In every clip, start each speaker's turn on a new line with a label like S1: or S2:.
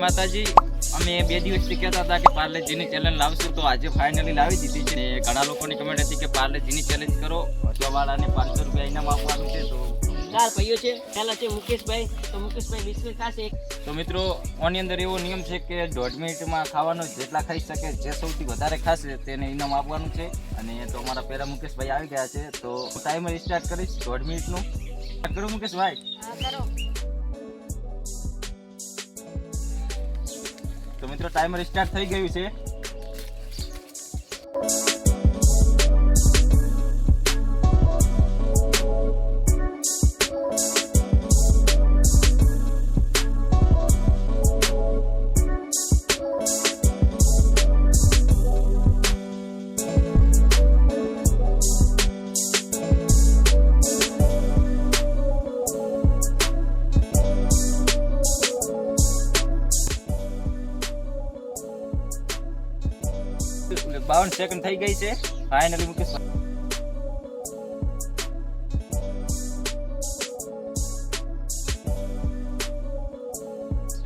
S1: માતાજી, અમે 2 દિવસથી કહેતા હતા કે પાર્લેજીની ચેલેન્જ લાવશું, તો આજે ફાઇનલી લાવી દીધી છે. ઘણા લોકોની કમેન્ટ હતી કે પાર્લેજીની ચેલેન્જ કરો, વાળાને 500 રૂપિયા ઇનામ આપવાનું છે. તો
S2: 4 ભાઈઓ છે. પહેલા છે મુકેશભાઈ, તો મુકેશભાઈ બિસ્કિટ ખાશે.
S1: તો મિત્રો, આની અંદર એવો નિયમ છે કે 1.5 મિનિટમાં ખાવાનો, જેટલા ખાઈ શકે, જે સૌથી વધારે ખાશે તેને ઇનામ આપવાનું છે. અને તો અમારા પહેલા મુકેશભાઈ આવી ગયા છે, તો ટાઈમર સ્ટાર્ટ કરીશ 1.5 મિનિટનું. કરો મુકેશભાઈ.
S2: હા કરો.
S1: તો મિત્રો, ટાઈમર સ્ટાર્ટ થઈ ગયું છે. બાવન સેકન્ડ થઈ ગઈ છે. ફાઇનલી મુકેશ,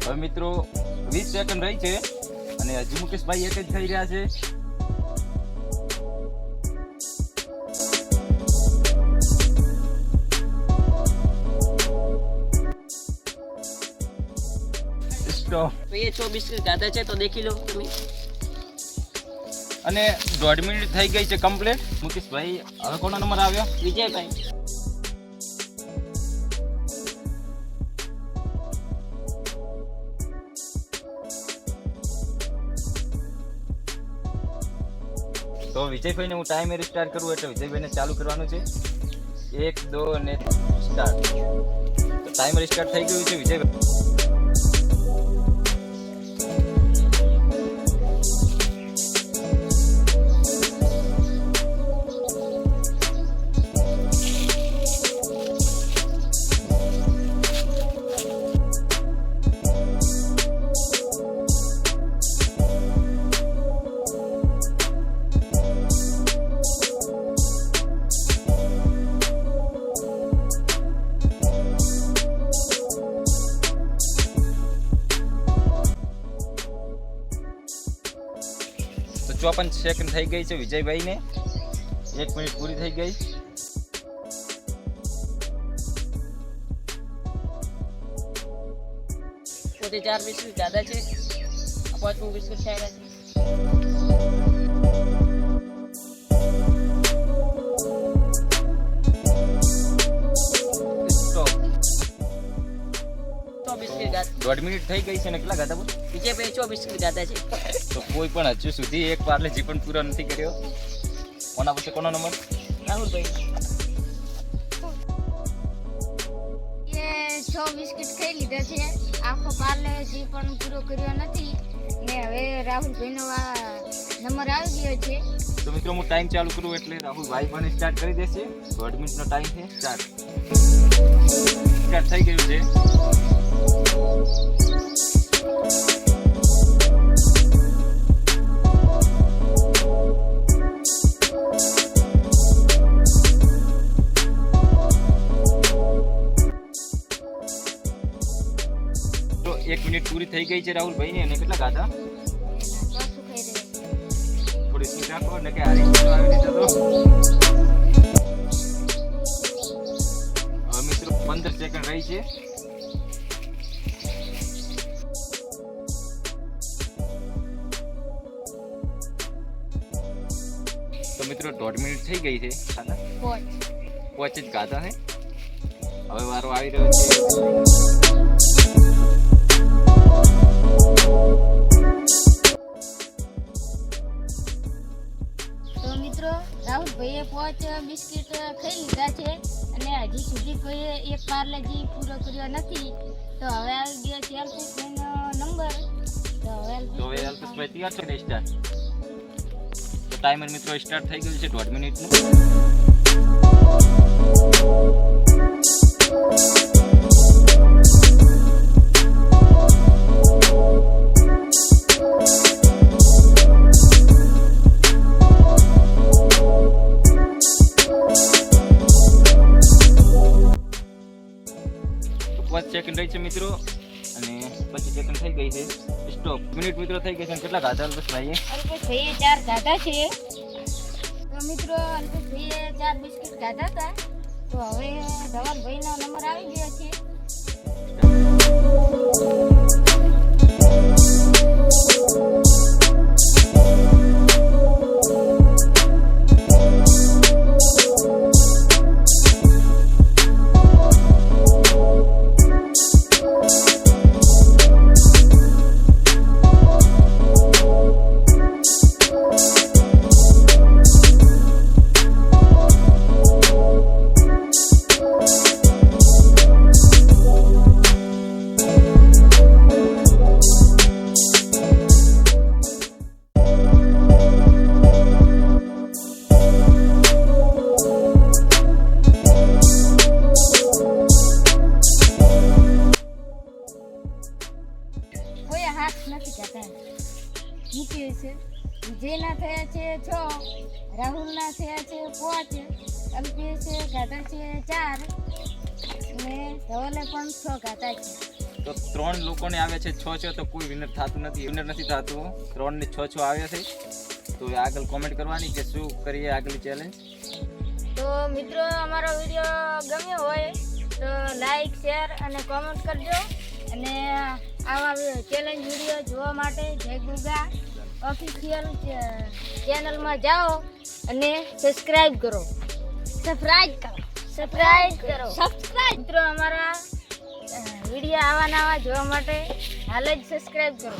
S1: હવે મિત્રો 20 સેકન્ડ રહી છે અને હજી મુકેશભાઈ એક જ થઈ રહ્યા છે. સ્ટોપ.
S2: ભાઈએ 6 બિસ્કિટ ખાધા છે, તો દેખી લો તમે.
S1: અને 1.5 મિનિટ થઈ ગઈ છે કમ્પ્લીટ. મુકેશભાઈ, હવે કોનો નંબર આવ્યો?
S2: વિજયભાઈ.
S1: તો વિજયભાઈને હું ટાઈમર સ્ટાર્ટ કરું એટલે વિજયભાઈને ચાલુ કરવાનું છે. 1 2 અને સ્ટાર્ટ. તો ટાઈમર સ્ટાર્ટ થઈ ગયું છે વિજયભાઈ. તો 54 સેકન્ડ થઈ ગઈ છે વિજયભાઈને. 1 મિનિટ પૂરી થઈ ગઈ.
S2: પોતે 4 બિસ્કિટ ખાધા છે. આ 5મું બિસ્કિટ ખાયા છે.
S1: સ્ટોપ.
S2: 6 બિસ્કિટ ખાધા.
S1: 1.5 મિનિટ થઈ ગઈ છે ને કેટલા ખાધા બોલ?
S2: વિજયભાઈ 6 બિસ્કિટ ખાધા છે.
S1: તો કોઈ પણ હજુ સુધી એક પાર્લેજી પણ પૂરો નથી કર્યો. કોના પછી કોનો નંબર?
S2: રાહુલભાઈ.
S3: એ 6 બિસ્કિટ ખાઈ લીધા છે. આખો પાર્લેજી પણ પૂરો કર્યો નથી ને હવે રાહુલભાઈનો નંબર આવી ગયો છે.
S1: તો મિત્રો, હું ટાઈમ ચાલુ કરું એટલે રાહુલભાઈ પણ સ્ટાર્ટ કરી દેશે. 1.5 મિનિટનો ટાઈમ છે. સ્ટાર્ટ થઈ ગયું છે. તો 1 મિનિટ પૂરી થઈ ગઈ છે રાહુલભાઈને. અને કેટલા ખાધા?
S3: ચોથું ખાઈ રહ્યો.
S1: થોડી સ્પીડ રાખો ને કે હારી આવી રીતે. તો હવે મિત્રો 15 સેકન્ડ રહી છે. તો મિત્રો 1.5 મિનિટ થઈ ગઈ છે. ખાધા 5 જ ખાધા છે. હવે વારો આવી રહ્યો છે.
S3: તો મિત્રો, રાહુલભાઈએ 5 બિસ્કિટ ખાઈ લીધા છે અને હજી સુધી કોઈએ એક પાર્લેજી પૂરો કર્યો નથી. તો હવે આવી ગયો છે અલ્પેશભાઈનો નંબર. તો હવે
S1: અલ્પેશભાઈ તૈયાર છે ને સ્ટાર્ટ? તો ટાઈમર મિત્રો સ્ટાર્ટ થઈ ગયું છે 1.5 મિનિટનું. સેકન્ડ રહી છે મિત્રો. અને 25 સેકન્ડ થઈ ગઈ છે. સ્ટોપ. મિનિટ મિત્રો થઈ ગઈ છે. કેટલા ખાધા અલ્પેશભાઈએ?
S3: અલ્પેશભાઈએ 4 ખાધા છે. તો મિત્રો અલ્પેશભાઈએ 4 બિસ્કિટ ખાધા હતા. તો હવે ધવલભાઈનો નંબર આવી ગયો છે. કોઈ હાથ નથી ખાતા. મૂક્યું છે. વિજયના થયા છે 6, રાહુલના થયા છે 5, અલ્પેશે ખાધા છે 4 અને ધવલે પણ 6 ખાધા છે.
S1: તો 3 લોકોને આવે છે 6 તો કોઈ વિનર થતું નથી. વિનર નથી થતું. 3 ને 6 આવે છે. તો આગળ કોમેન્ટ કરવાની કે શું કરીએ આગળની ચેલેન્જ.
S3: તો મિત્રો અમારો વિડીયો ગમ્યો હોય તો લાઈક શેર અને કોમેન્ટ કરજો. અને આવા ચેલેન્જ વિડીયો જોવા માટે જય ગુગા ઓફિશિયલ ચેનલમાં જાઓ અને સબસ્ક્રાઇબ કરો. મિત્રો અમારા વિડીયો આવા નવા જોવા માટે હાલ જ સબસ્ક્રાઇબ કરો.